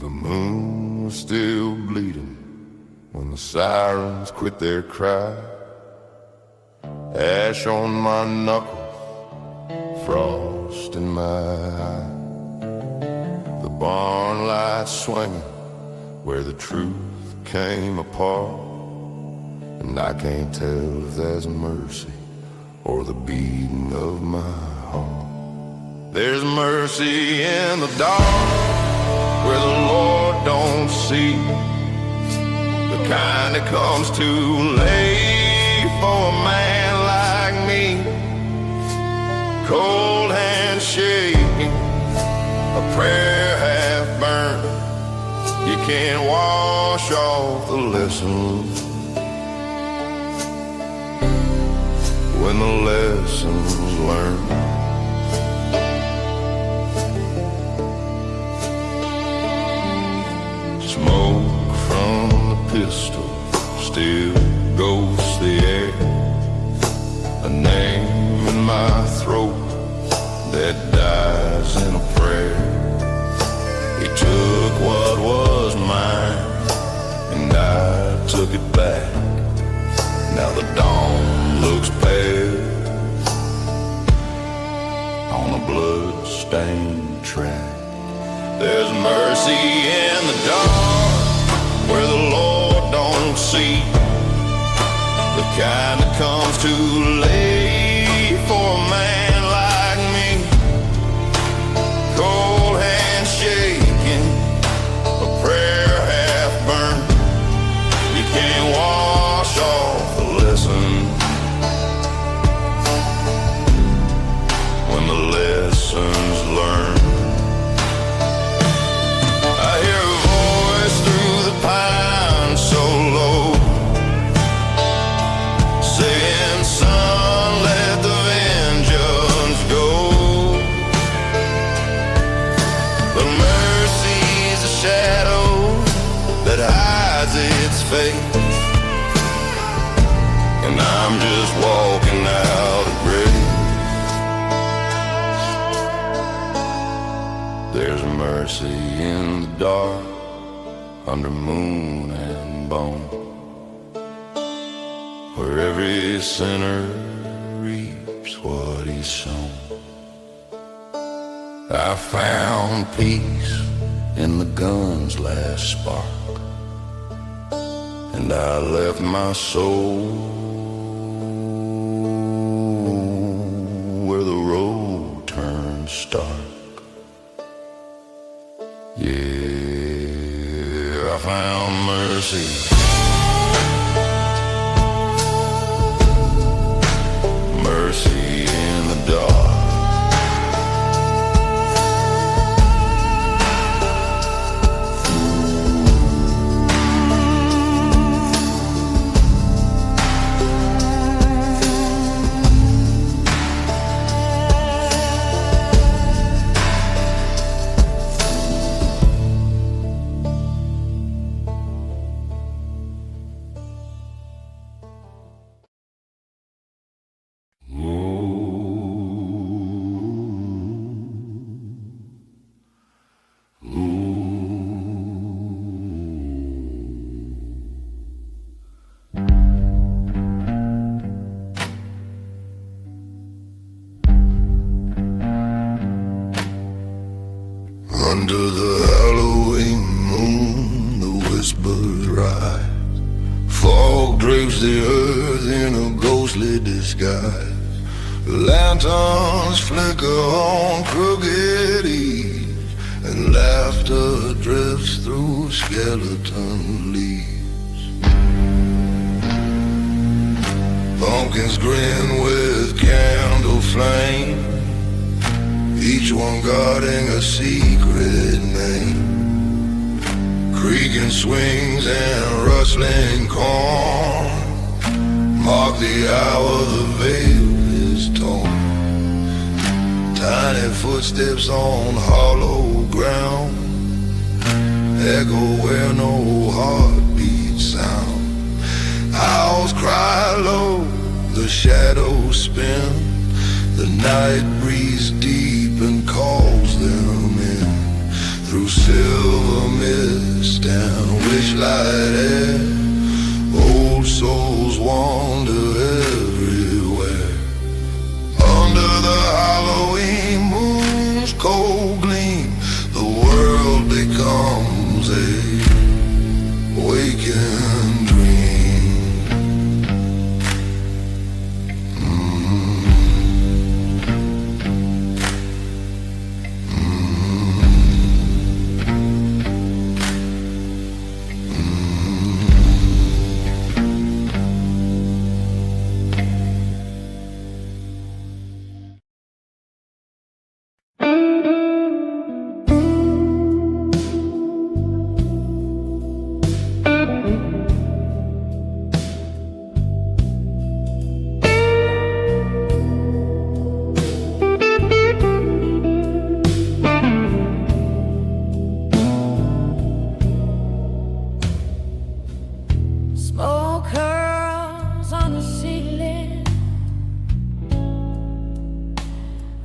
The moon was still bleeding when the sirens quit their cry. Ash on my knuckles, frost in my eye. The barn lights swinging where the truth came apart. And I can't tell if there's mercy or the beating of my heart. There's mercy in the dark where the Lord don't see, the kind that comes too late for a man like me. Cold hands shaking, a prayer half burned. You can't wash off the lessons when the lessons learned. Smoke from the pistol still ghosts the air. A name in my throat that dies in a prayer. He took what was mine and I took it back. Now the dawn looks pale on a blood-stained track. There's mercy in the dark where the Lord don't see, the kind that comes too late for a man like me. Cold hands shaking, a prayer half burned. You can't wash off the lesson when the lessons learned. And I'm just walking out of grace. There's mercy in the dark under moon and bone, where every sinner reaps what he's sown. I found peace in the gun's last spark, and I left my soul where the road turns stark. Yeah, I found mercy. Mercy in the dark. Under the Halloween moon, the whispers rise. Fog drapes the earth in a ghostly disguise. Lanterns flicker on crooked eaves, and laughter drifts through skeleton leaves. Pumpkins grin with candle flame, each one guarding a secret name. Creaking swings and rustling corn mark the hour the veil is torn. Tiny footsteps on hollow ground echo where no heartbeat sound. Owls cry low, the shadows spin, the night breeze deep and calls them in through silver mist light air. Old souls wander everywhere. Under the Halloween moon's cold gleam, the world becomes a waking dream. Smoke curls on the ceiling,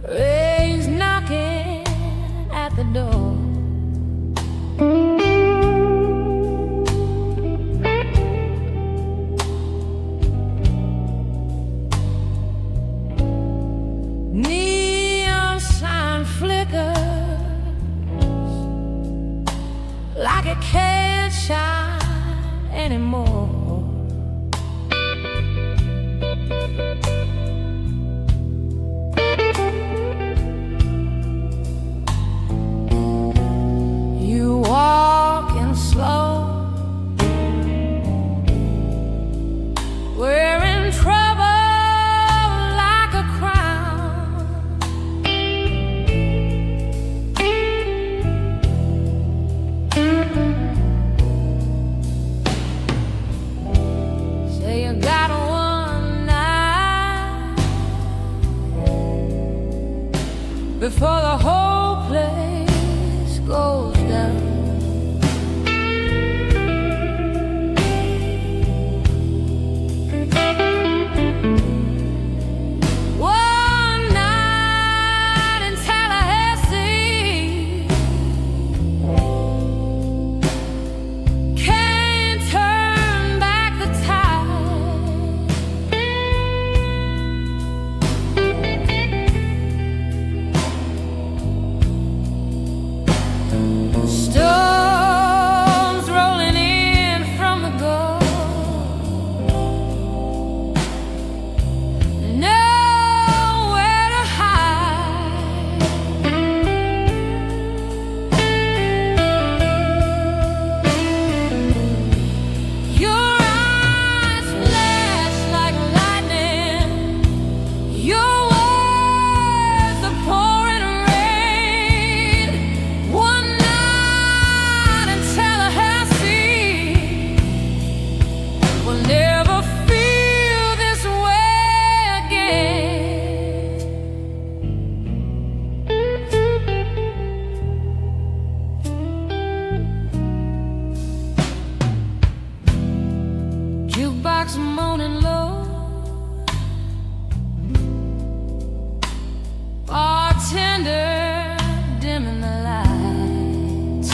rays knocking at the door. Neon sign flickers like it can't shine anymore. You walking slow, wearing trouble like a crown. Say you got one night before the whole place goes down. One night in Tallahassee, can't turn back the tide. Stones rolling in from the Gulf, nowhere to hide. Your eyes flash like lightning, your words are pouring rain. One night in Tallahassee, we'll never feel this way again. Jukebox moaning low, bartender dimming the lights.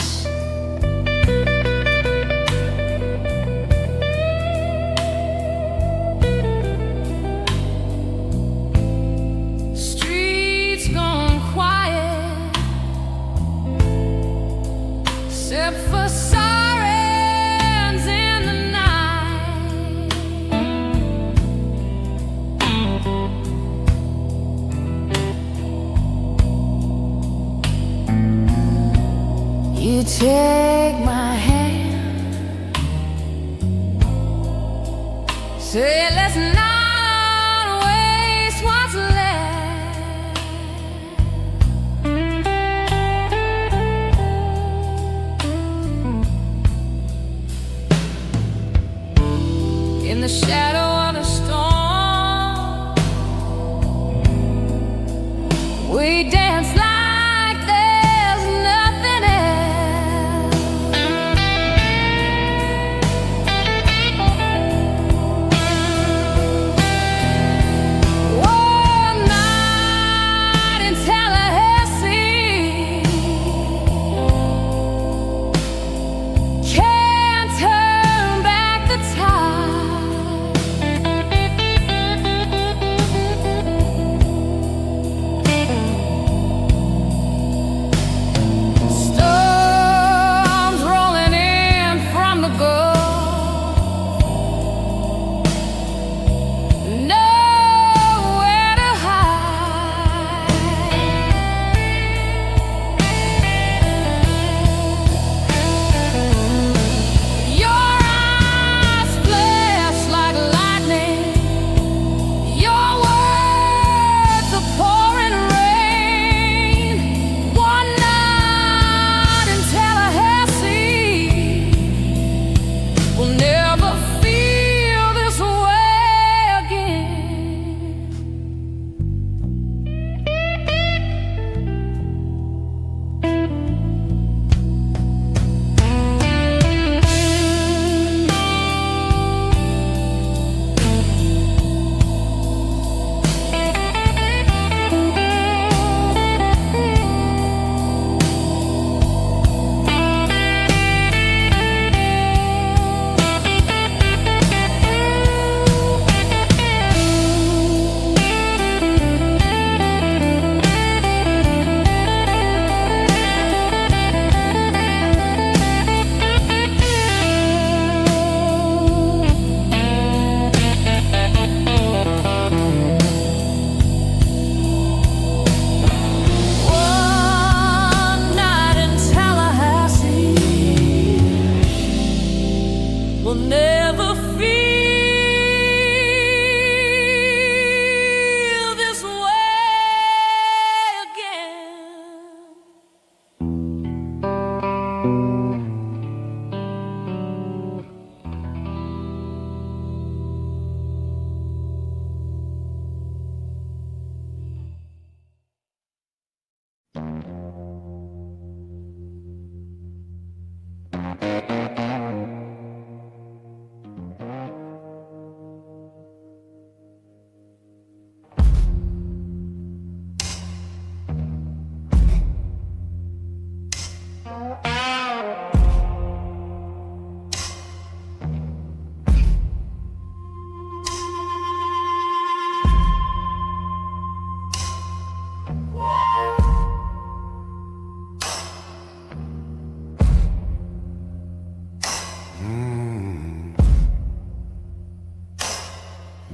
Streets gone quiet, except for sirens in the night. You take my hand, say let's not waste what's left. In the shadow of the storm, we dance like there's nothing else.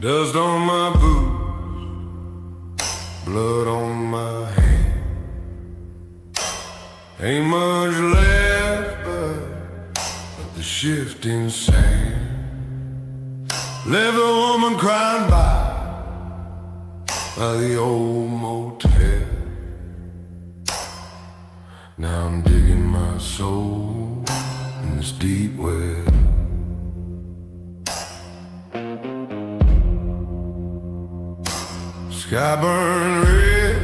Dust on my boots, blood on my hand. Ain't much left but the shifting sand. Left a woman crying by the old motel. Now I'm digging my soul in this deep well. Sky burned red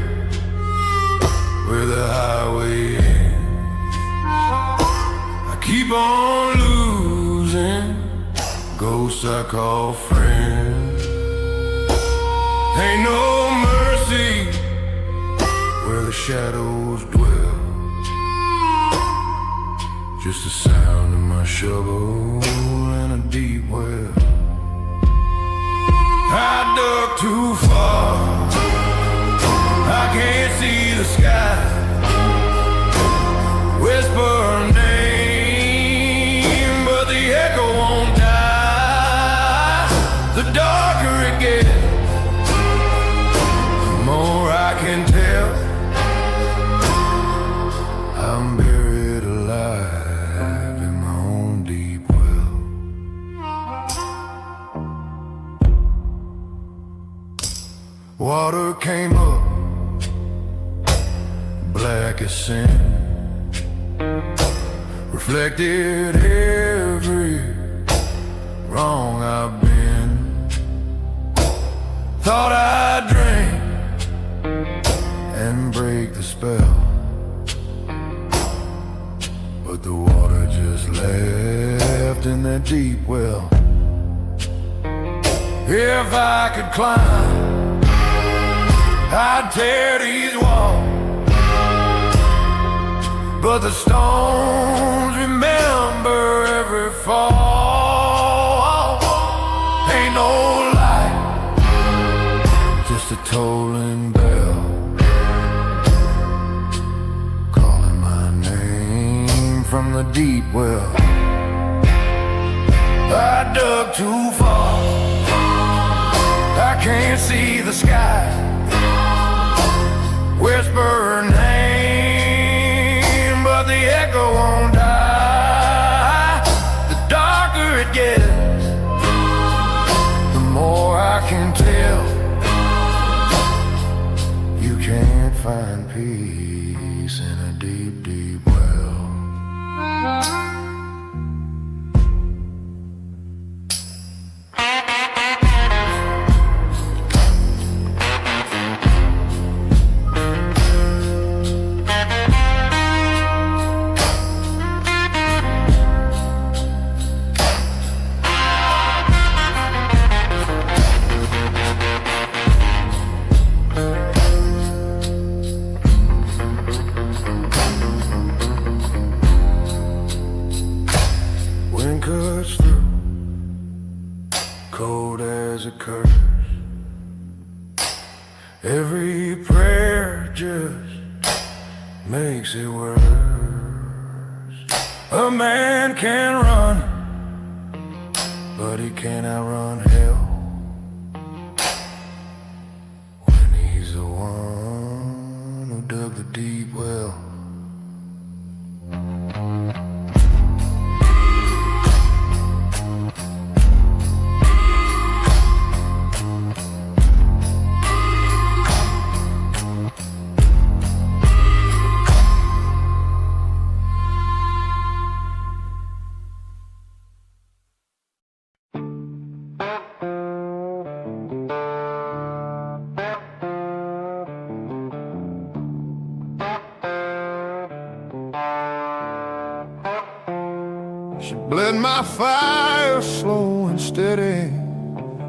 where the highway ends. I keep on losing ghosts I call friends. Ain't no mercy where the shadows dwell. Just the sound of my shovel in a deep well. I dug too far, I can't see the sky. Whisper her name, but the echo won't die. The darker it gets, the more I can tell. I'm buried alive in my own deep well. Water came up, black as sin, reflected every wrong I've been. Thought I'd drink and break the spell, but the water just left in that deep well. If I could climb, I'd tear these walls, but the stones remember every fall. Ain't no light, just a tolling bell, calling my name from the deep well. I dug too far, I can't see the sky. Whisper her name, but the echo won't die. The darker it gets, the more I can tell. You can't find peace in a deep, deep well. Cuts through, cold as a curse. Every prayer just makes it worse. A man can run, but he can't outrun hell when he's the one who dug the deep well. She bled my fire slow and steady,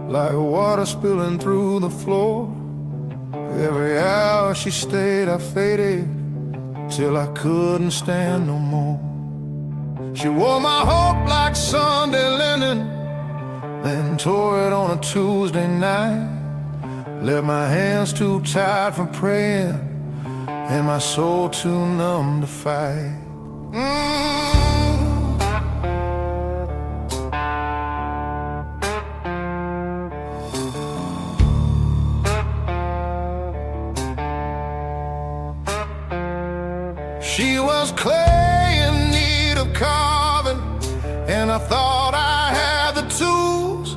like water spilling through the floor. Every hour she stayed, I faded, till I couldn't stand no more. She wore my hope like Sunday linen, then tore it on a Tuesday night. Left my hands too tired for praying, and my soul too numb to fight. She was clay in need of carving, and I thought I had the tools,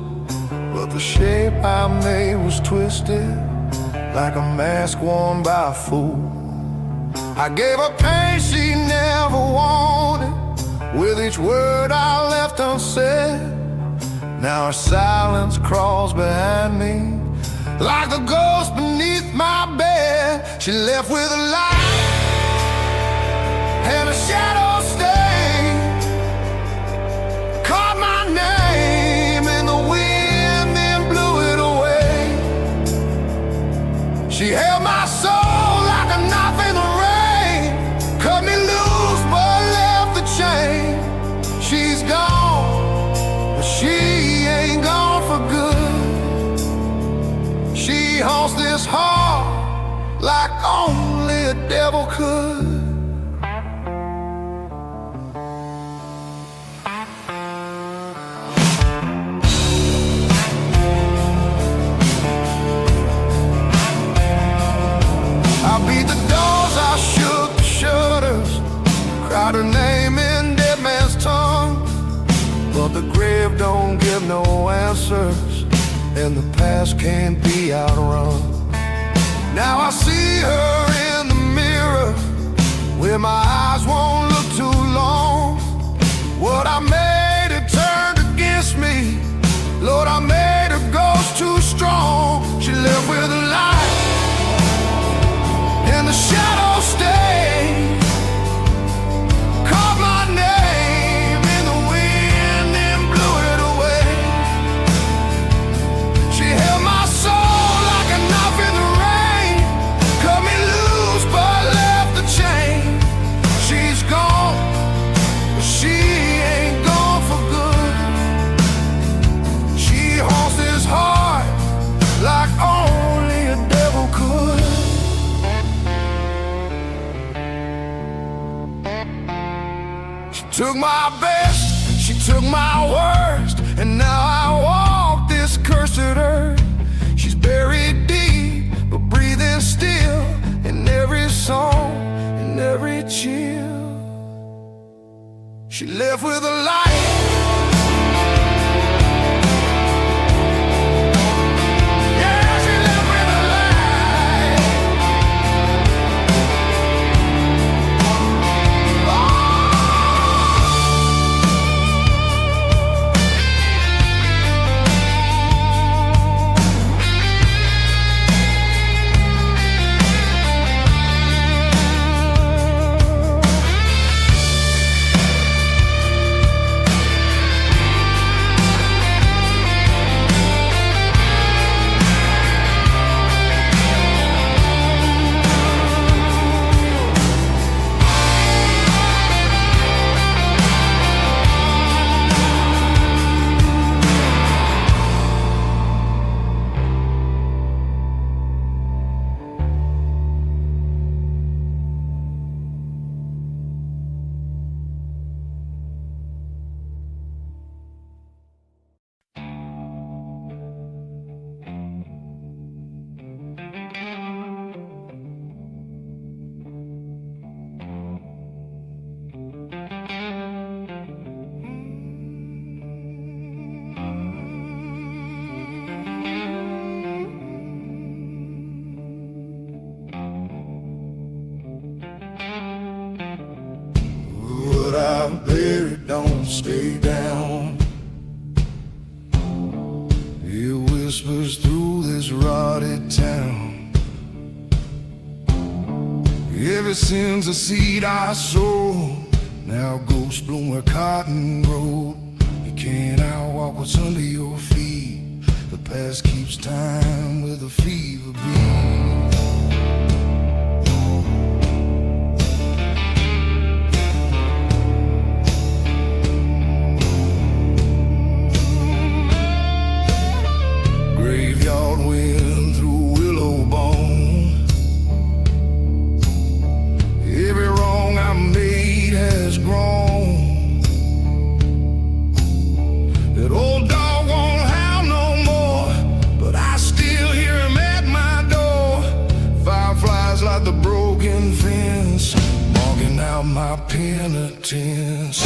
but the shape I made was twisted like a mask worn by a fool. I gave her pain she never wanted, with each word I left unsaid. Now her silence crawls behind me like the ghost beneath my bed. She left with a light and a shadow stain, called my name in the wind, then blew it away. She held my soul like a knife in the rain, cut me loose but left the chain. She's gone, but she ain't gone for good. She haunts this heart like only a devil could. I beat the doors, I shook the shutters, cried her name in dead man's tongue, but the grave don't give no answers, and the past can't be outrun. Now I see her in the mirror, where my eyes won't look too long. What I made, it turned against me. Lord, I made her ghost too strong. She lived with a light and the shadow stayed, called my name in the wind, then blew it away. She held my soul like a knife in the rain, cut me loose but left the chain. She's gone, but she ain't gone for good. She haunts this heart like only a devil could. She took my best, she took my worst, and now I walk this cursed earth. She's buried deep, but breathing still, in every song, in every chill. She left with a light, yeah, she left with a light. What I bury don't stay down. It whispers through this rotted town. Ever since the seed I sowed, now ghosts bloom where cotton growed. You can't outwalk what's under your feet. The past keeps time with a fever beat. Graveyard wind through willow bone. Every wrong I made has grown. That old dog won't howl no more, but I still hear him at my door. out my penitence.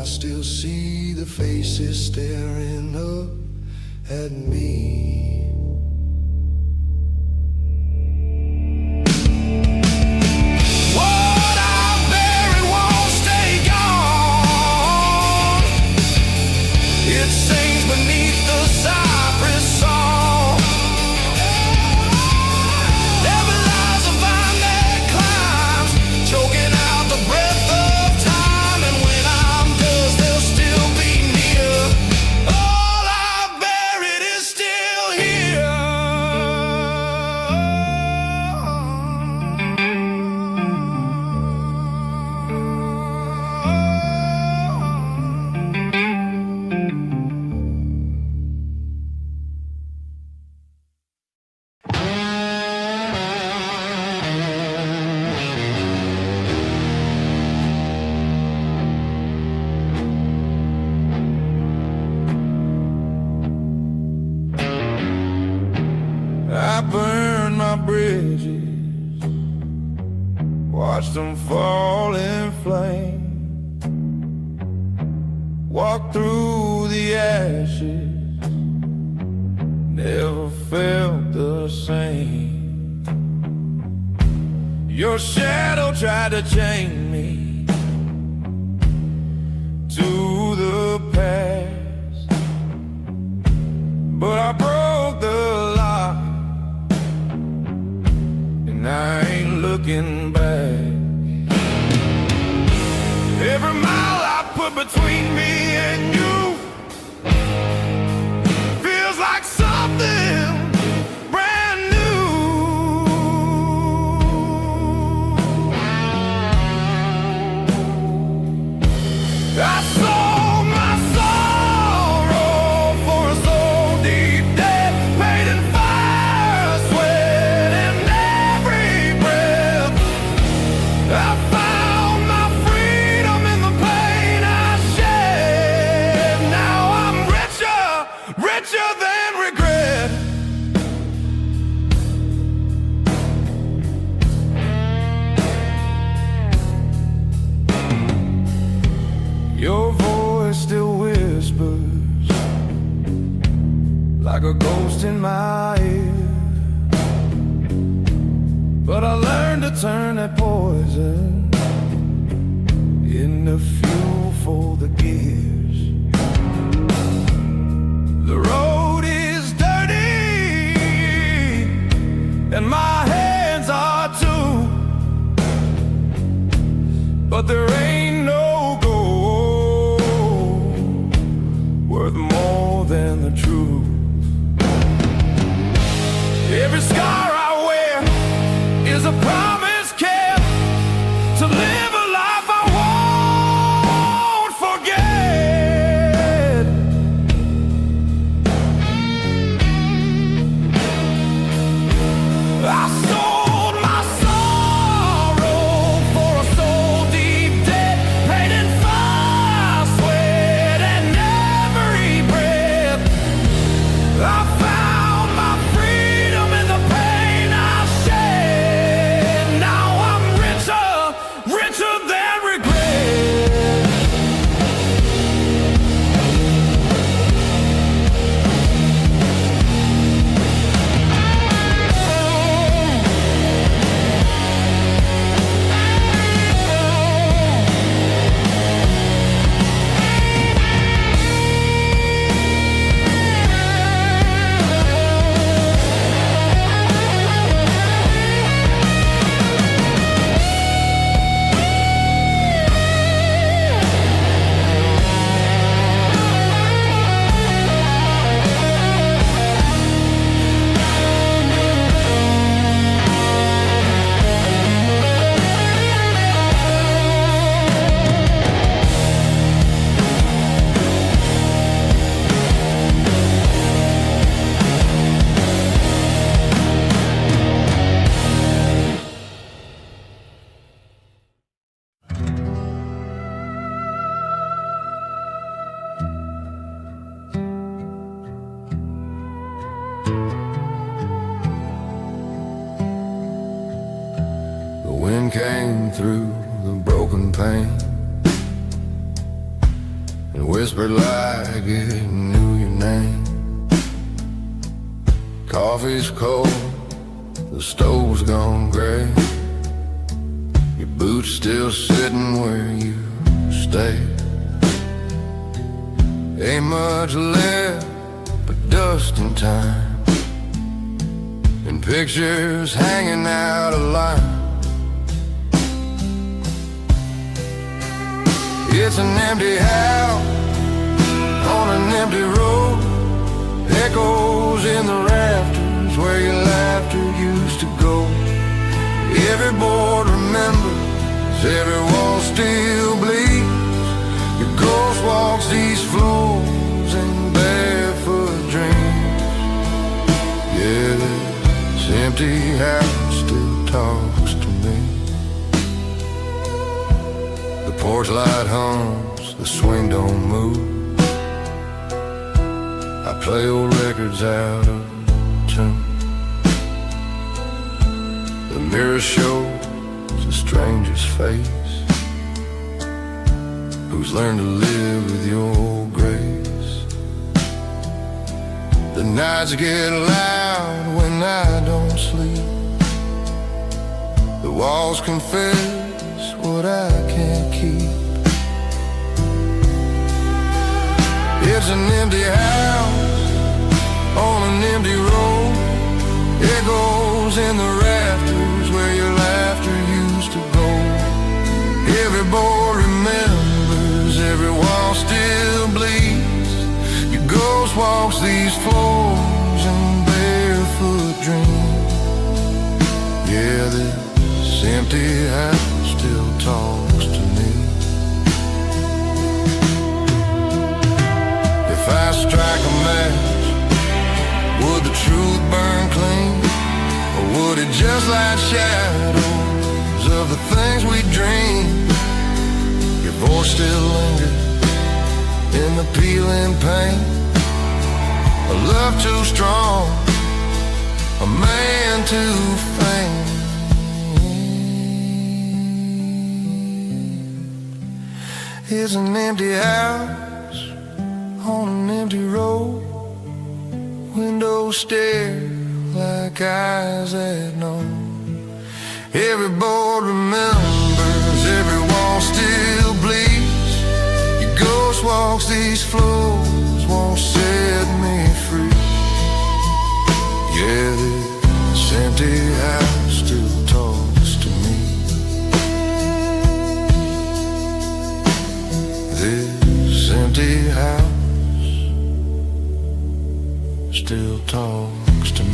Still see the faces staring up at me. What I buried won't stay gone. It sings beneath the cypress song. Never lies a vine that climbs, choking out the breath of time. And when I'm dust, they'll still be near. All I buried is still here. I burned my bridges, watched them fall in flame, walked through the ashes, never felt the same. Your shadow tried to chain me to the past, but I broke the lock, and I ain't looking back. Every mile I put between me and you feels like something brand new. I sold my sorrow for a soul deep dead, paid in fire, sweat, and every breath. I found my freedom in the pain I shed. Now I'm richer, richer than regret. Your voice still whispers like a ghost in my ear, but I learned to turn that poison into fuel for the gears. The road is dirty and my hands are too, but there ain't no gold worth more than the truth. Every scar I wear is a promise kept to live a life I won't forget. came through the broken pane and whispered like it knew your name. Coffee's cold, the stove's gone gray, your boots still sitting where you stayed. Ain't much left but dust and time, and pictures hanging out of line. It's an empty house on an empty road, echoes in the rafters where your laughter used to go. Every board remembers, every wall still bleeds. Your ghost walks these floors in barefoot dreams. Yeah, this empty house still talks to me. The porch light hums, the swing don't move. I play old records out of tune. The mirror shows a stranger's face, who's learned to live with your grace. The nights get loud when I don't sleep. The walls confess what I can't keep. It's an empty house on an empty road, echoes in the rafters where your laughter used to go. Every board remembers, every wall still bleeds. Your ghost walks these floors in barefoot dreams. Yeah, this empty house still talks to me. If I strike a match, would the truth burn clean? Or would it just light shadows of the things we dream? Your voice still lingers in the peeling pain. A love too strong, a man too faint. It's an empty house on an empty road, windows stare like eyes that know. Every board remembers, every wall still bleeds. Your ghost walks these floors, won't set me free. Yeah, this empty house still talks to me. This empty house still talks to me.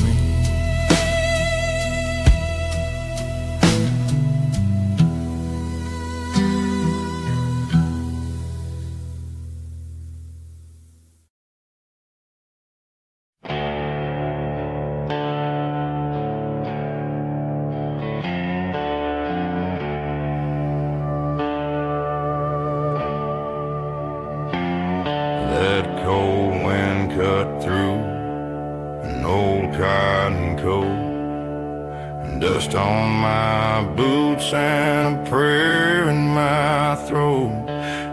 That cold wind cut through an old cotton coat, and dust on my boots and a prayer in my throat.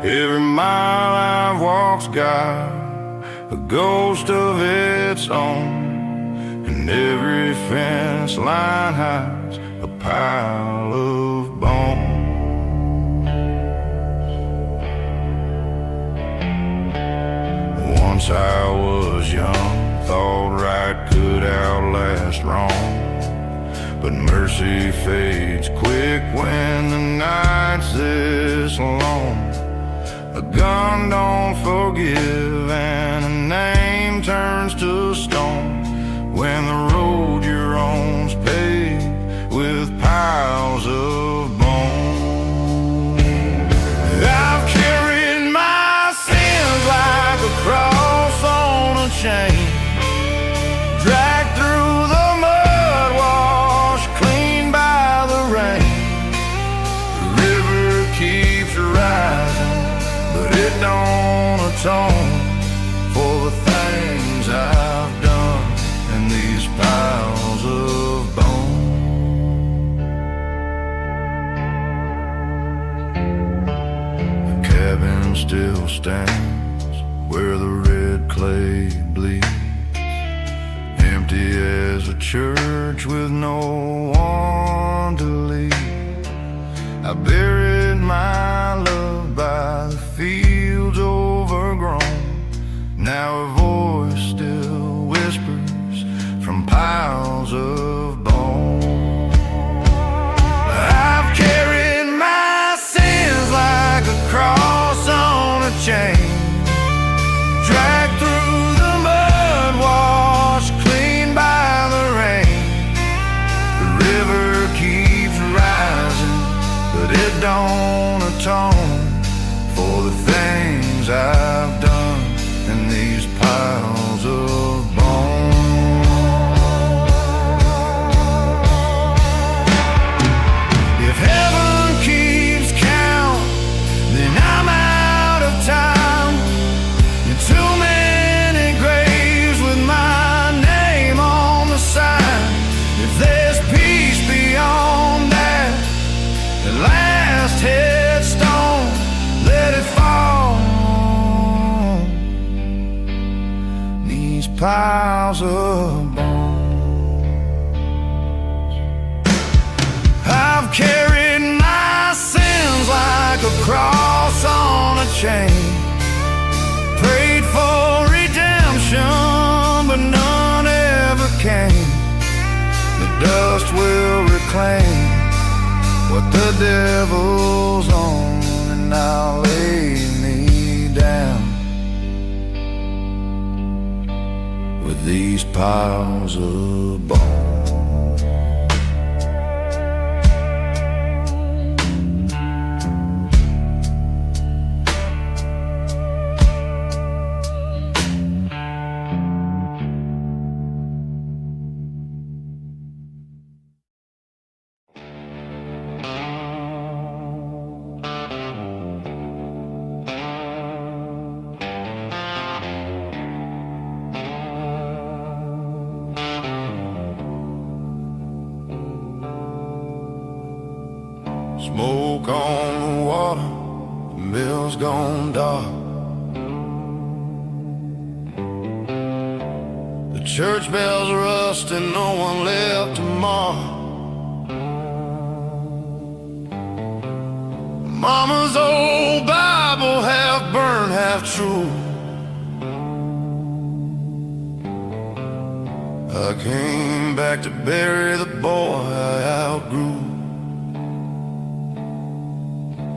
Every mile I've walked's got a ghost of its own, and every fence line hides a pile of bones. Once I was young, thought right could outlast wrong, but mercy fades quick when the night's this long. A gun don't forgive and a name turns to stone when the road you're on's paved with piles of bones. I've carried my sins like a cross on a chain, dragged through the mud, washed clean by the rain. The river keeps rising, but it don't atone for the things I've done in these piles of bones. still stands where the red clay bleeds, empty as a church with no one to lead. I buried my love by the fields overgrown. Now a voice still whispers from piles of bone. I've carried my sins like a cross on a chain, dragged through the mud, washed clean by the rain. The river keeps rising, but it don't atone for the things I've done in these piles of bones. If heaven keeps count, then I'm out of time. You're too many graves with my name on the sign. If there's peace beyond that, the last headstone, let it fall. These piles of bones. I've carried my sins like a cross on a chain, prayed for redemption, but none ever came. The dust will reclaim what the devil's on, and I'll lay me down with these piles of bones. Smoke on the water, the mill's gone dark. The church bells rust and no one left to mark. Mama's old Bible, half burned, half true. I came back to bury the boy I outgrew.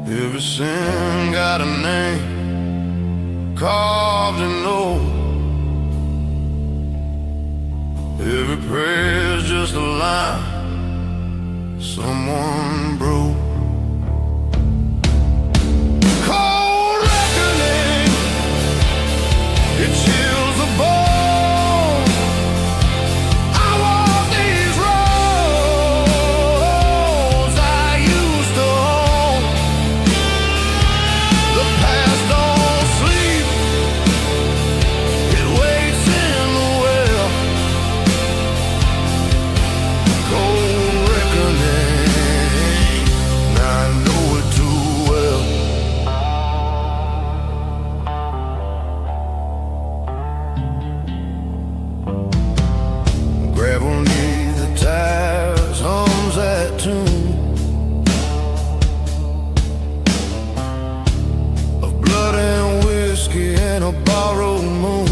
Every sin got a name carved in oak. Every prayer's just a line someone broke. Cold reckoning, it chills the bone. I walk these roads I used to own. The past don't sleep, it waits in the well. Cold reckoning, I know it too well. Gravel neath the tires hums that tune of blood and whiskey and a borrowed moon.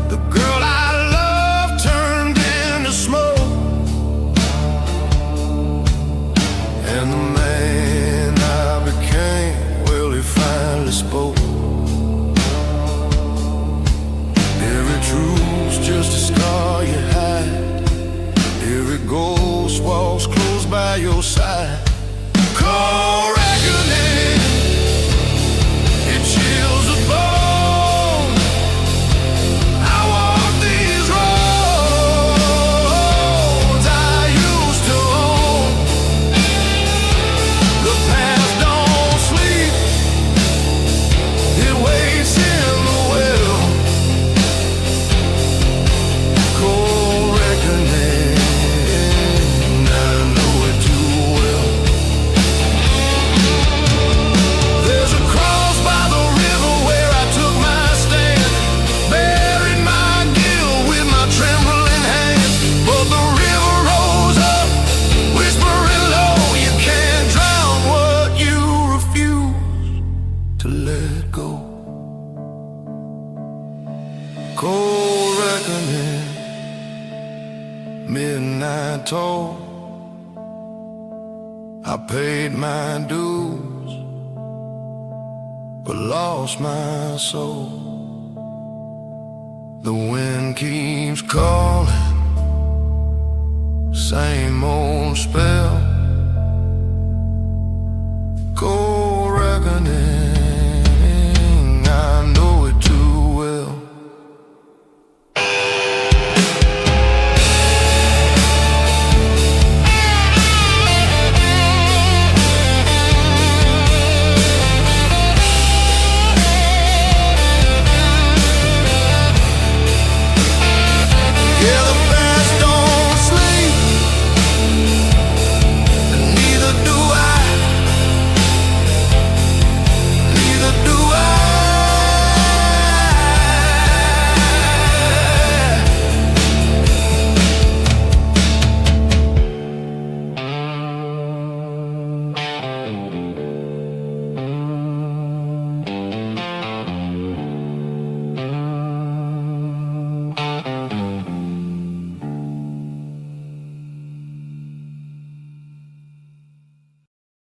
The girl I love turned into smoke, and the man I became, well, he finally spoke. Every truth's just a scar you hide, every ghost walks close by your side. Cold reckoning, toll. I paid my dues, but lost my soul. The wind keeps calling, same old spell. Cold reckoning